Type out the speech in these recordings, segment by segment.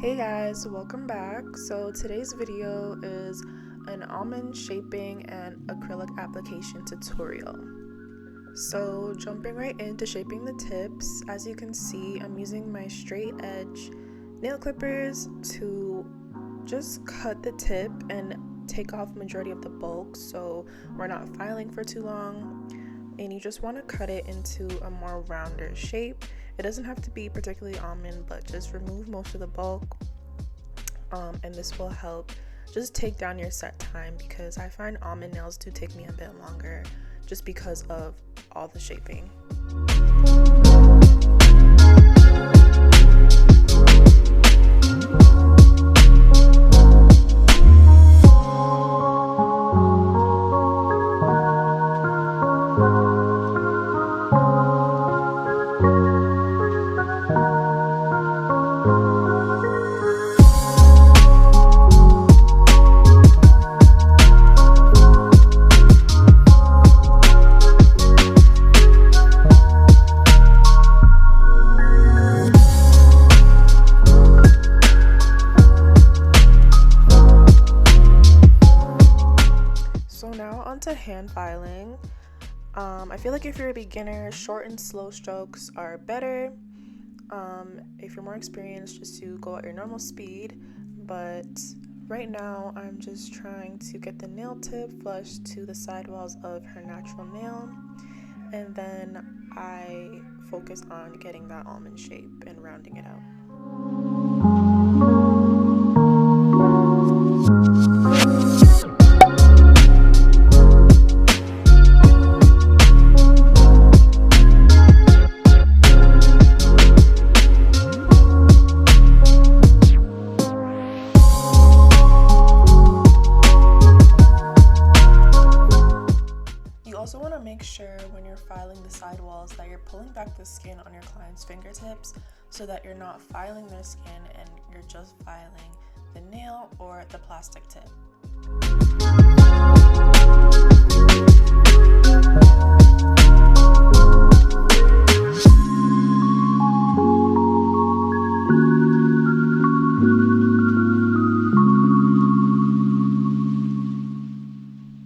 Hey guys, welcome back. So today's video is an almond shaping and acrylic application tutorial. So jumping right into shaping the tips, as you can see, I'm using my straight edge nail clippers to just cut the tip and take off majority of the bulk so we're not filing for too long. And you just want to cut it into a more rounder shape. It doesn't have to be particularly almond, but just remove most of the bulk, and this will help just take down your set time, because I find almond nails do take me a bit longer just because of all the shaping. So now onto hand filing. I feel like if you're a beginner, short and slow strokes are better. If you're more experienced, just to go at your normal speed. But right now I'm just trying to get the nail tip flush to the sidewalls of her natural nail, and then I focus on getting that almond shape and rounding it out. Also want to make sure when you're filing the sidewalls that you're pulling back the skin on your client's fingertips so that you're not filing their skin and you're just filing the nail or the plastic tip.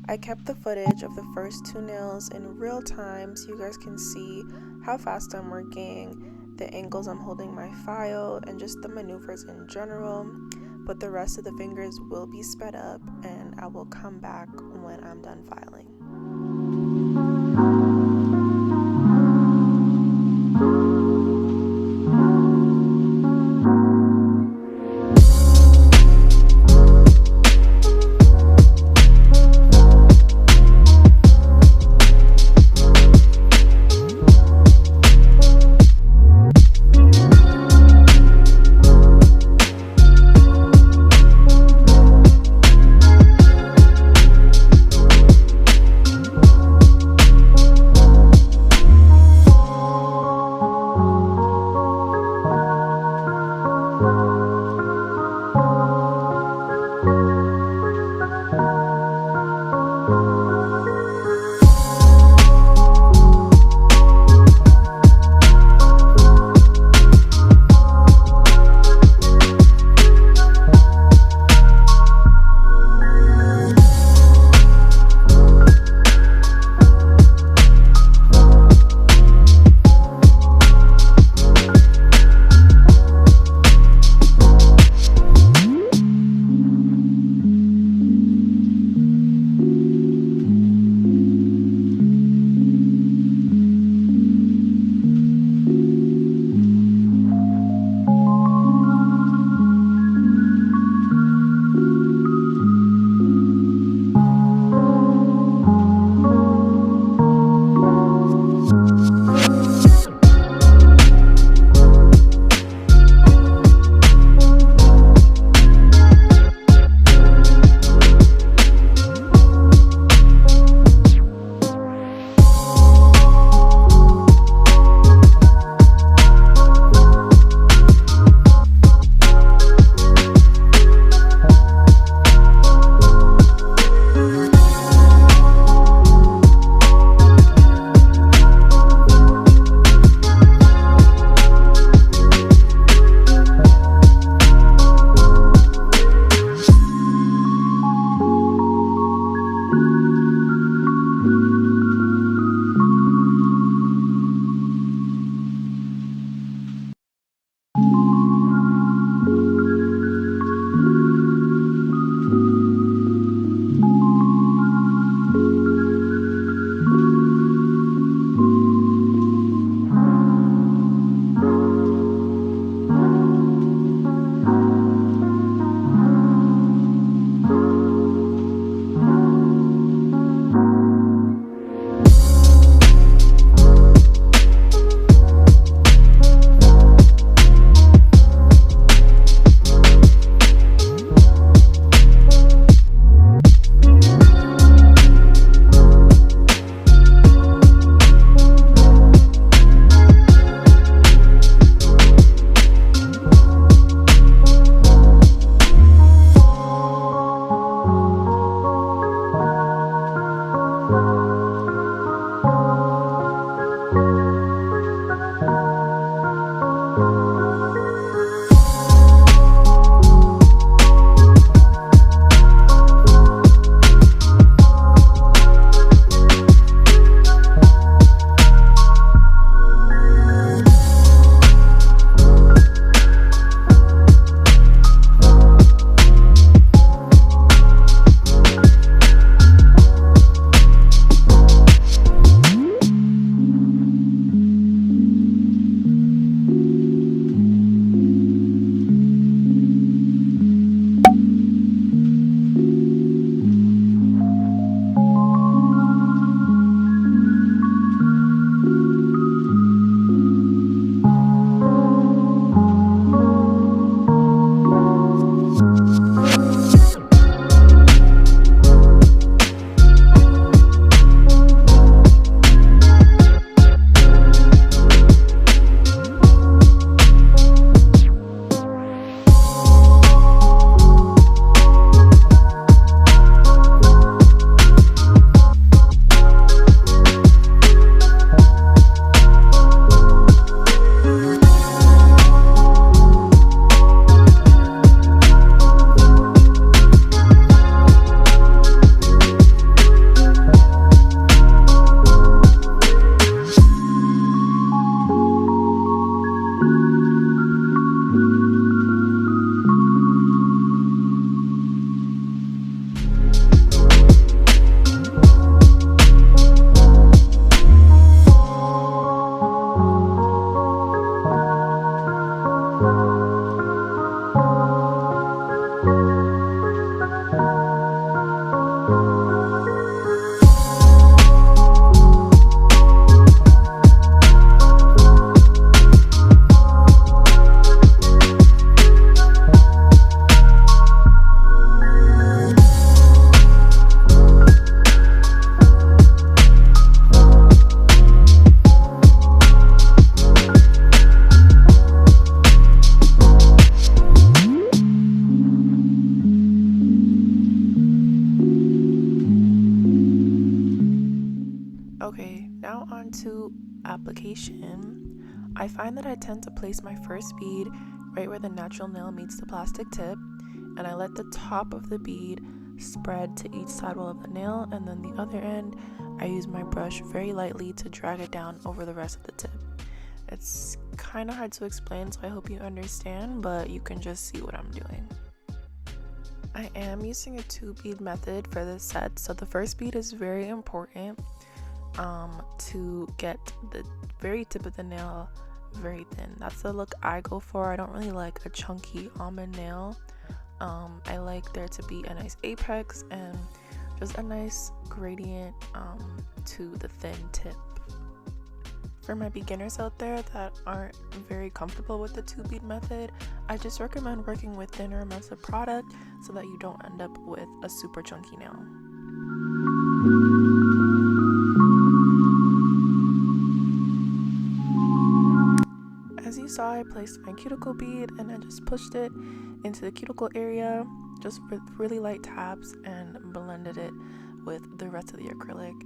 I kept the footage of the first two nails in real time so you guys can see how fast I'm working, the angles I'm holding my file, and just the maneuvers in general. But the rest of the fingers will be sped up, and I will come back when I'm done filing. Okay, now on to application. I find that I tend to place my first bead right where the natural nail meets the plastic tip, and I let the top of the bead spread to each sidewall of the nail, and then the other end I use my brush very lightly to drag it down over the rest of the tip. It's kind of hard to explain, so I hope you understand, but you can just see what I'm doing. I am using a 2-bead method for this set, so the first bead is very important to get the very tip of the nail very thin. That's the look I go for. I don't really like a chunky almond nail. I like there to be a nice apex and just a nice gradient to the thin tip. For my beginners out there that aren't very comfortable with the 2-bead method, I just recommend working with thinner amounts of product so that you don't end up with a super chunky nail. As you saw, I placed my cuticle bead and I just pushed it into the cuticle area just with really light taps and blended it with the rest of the acrylic,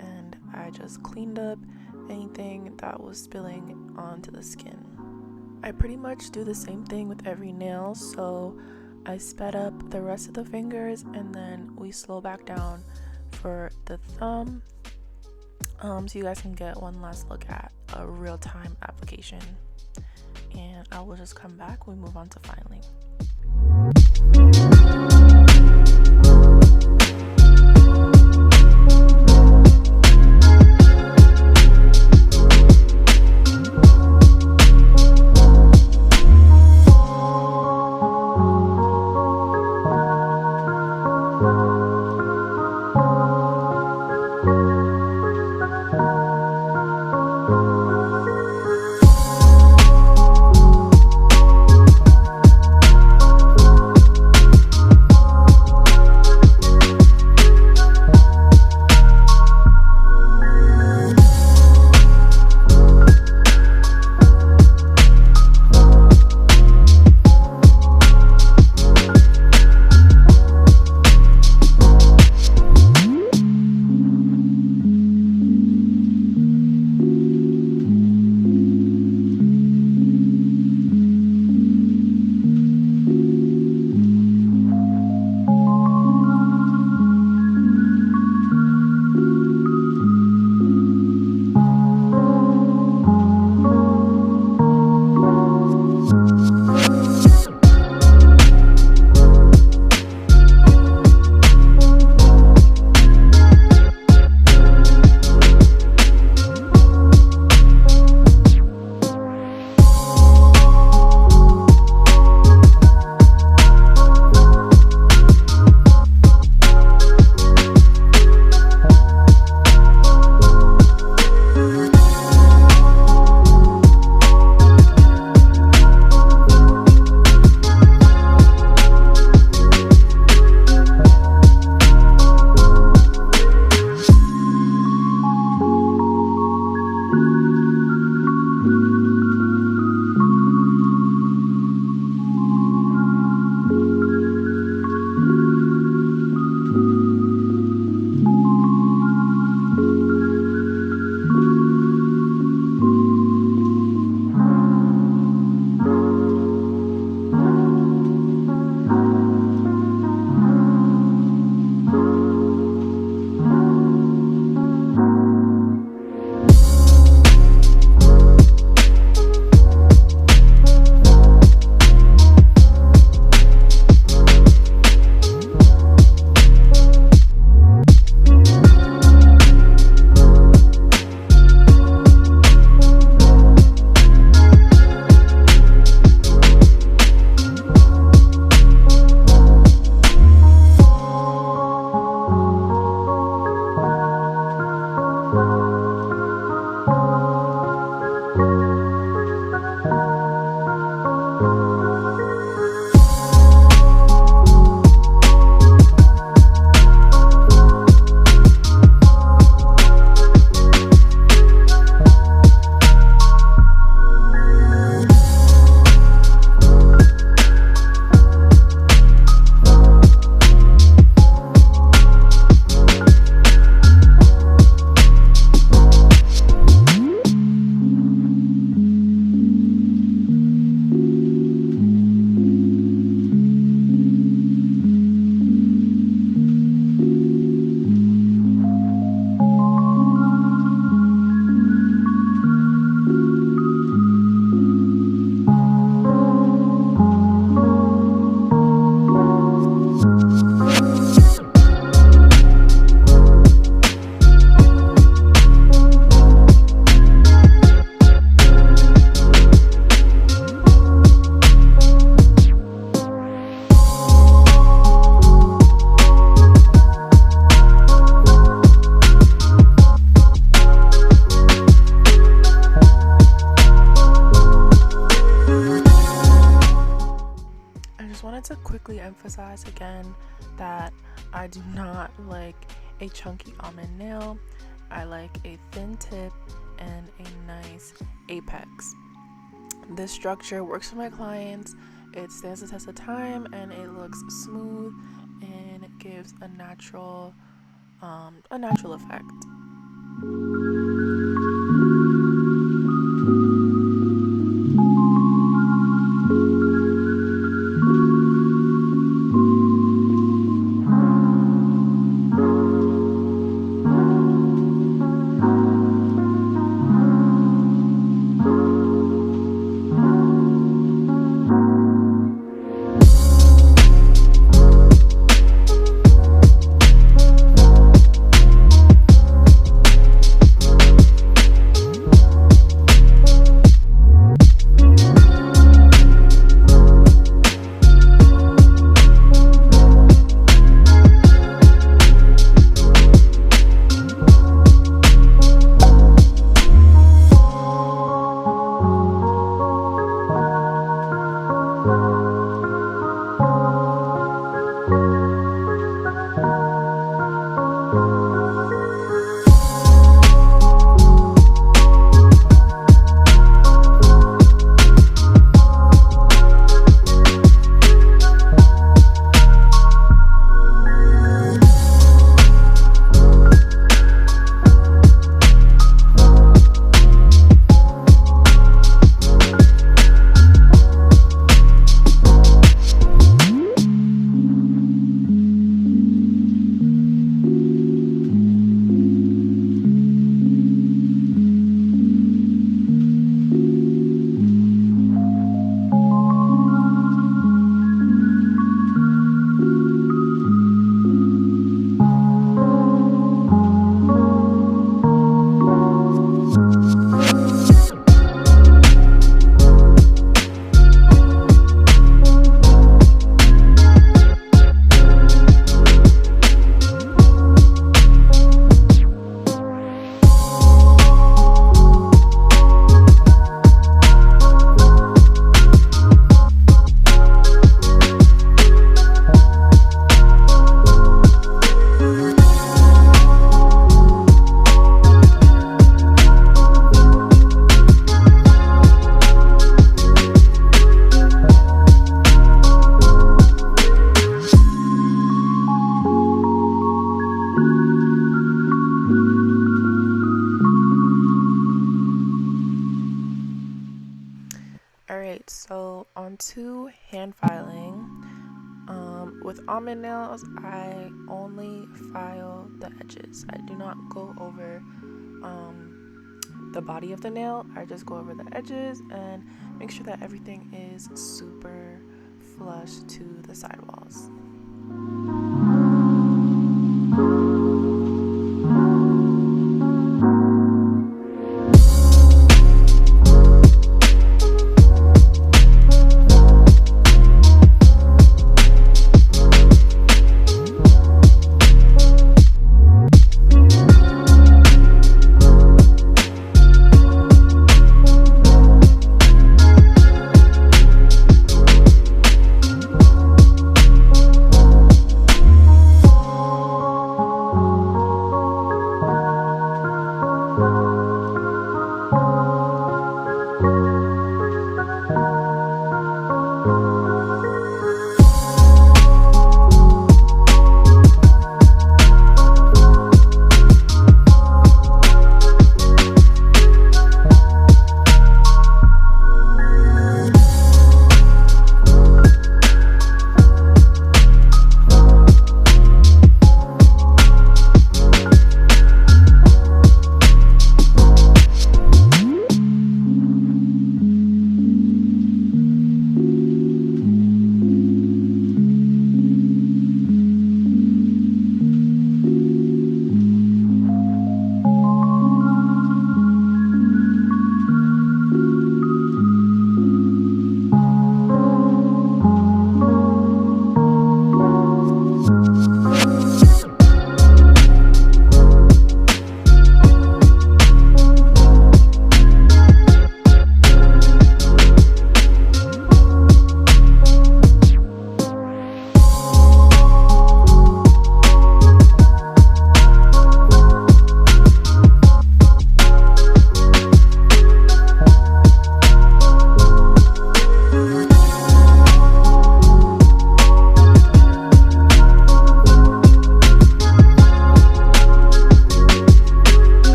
and I just cleaned up anything that was spilling onto the skin. I pretty much do the same thing with every nail, so I sped up the rest of the fingers and then we slow back down for the thumb, so you guys can get one last look at a real-time application. And I will just come back when we move on to filing. re-emphasize again that I do not like a chunky almond nail. I like a thin tip and a nice apex. This structure works for my clients. It stands the test of time and it looks smooth and it gives a natural effect. Alright, so on to hand filing. With almond nails, I only file the edges. I do not go over the body of the nail. I just go over the edges and make sure that everything is super flush to the sidewalls.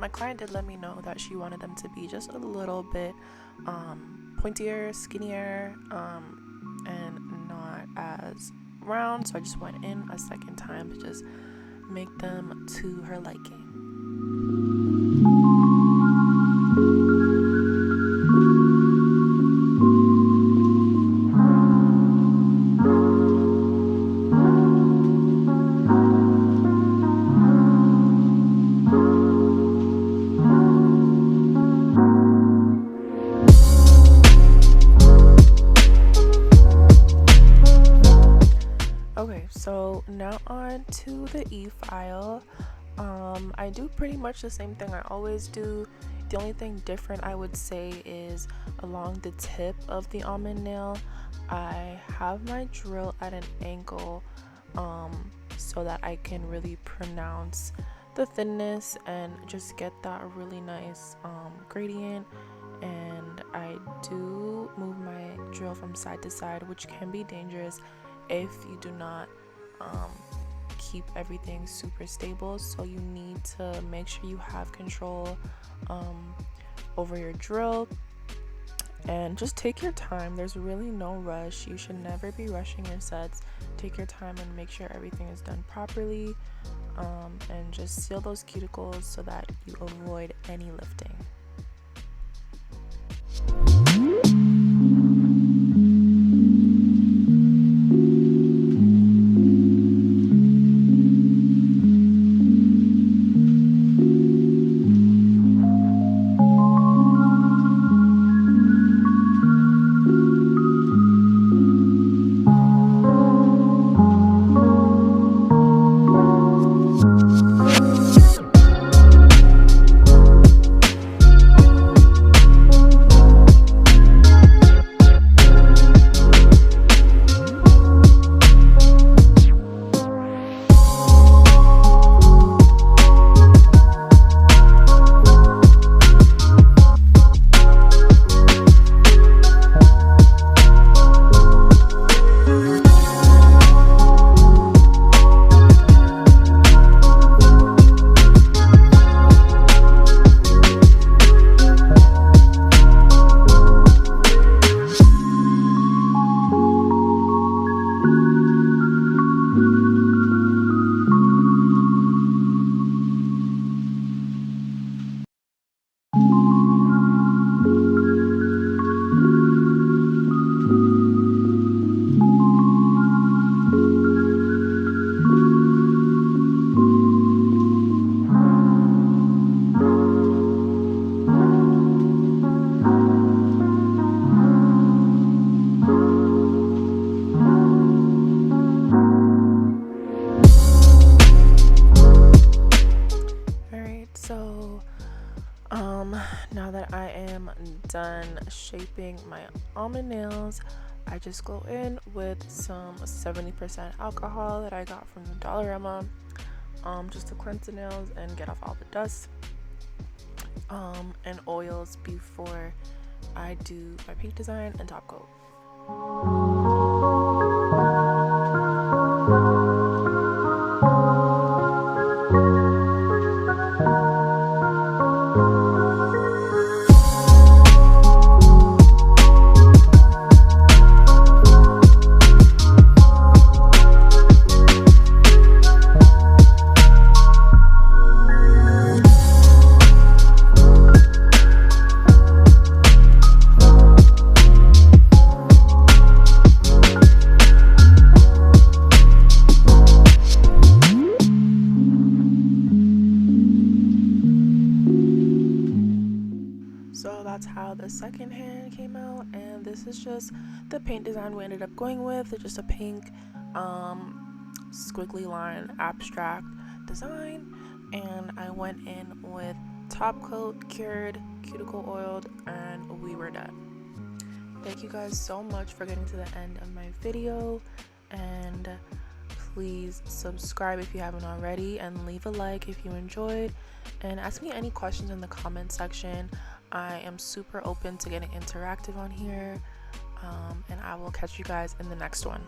client did let me know that she wanted them to be just a little bit pointier, skinnier, and not as round, so I just went in a second time to just make them to her liking. Okay, so now on to the e-file. I do pretty much the same thing I always do. The only thing different I would say is along the tip of the almond nail, I have my drill at an angle so that I can really pronounce the thinness and just get that really nice gradient. And I do move my drill from side to side, which can be dangerous if you do not keep everything super stable. So you need to make sure you have control over your drill, and just take your time. There's really no rush. You should never be rushing your sets. Take your time and make sure everything is done properly, and just seal those cuticles so that you avoid any lifting. Now that I am done shaping my almond nails, I just go in with some 70% alcohol that I got from the Dollarama, just to cleanse the nails and get off all the dust, and oils before I do my paint design and top coat. So that's how the second hand came out, and this is just the paint design we ended up going with. It's just a pink squiggly line abstract design, and I went in with top coat, cured, cuticle oiled, and we were done. Thank you guys so much for getting to the end of my video, and please subscribe if you haven't already, and leave a like if you enjoyed, and ask me any questions in the comment section. I am super open to getting interactive on here, and I will catch you guys in the next one.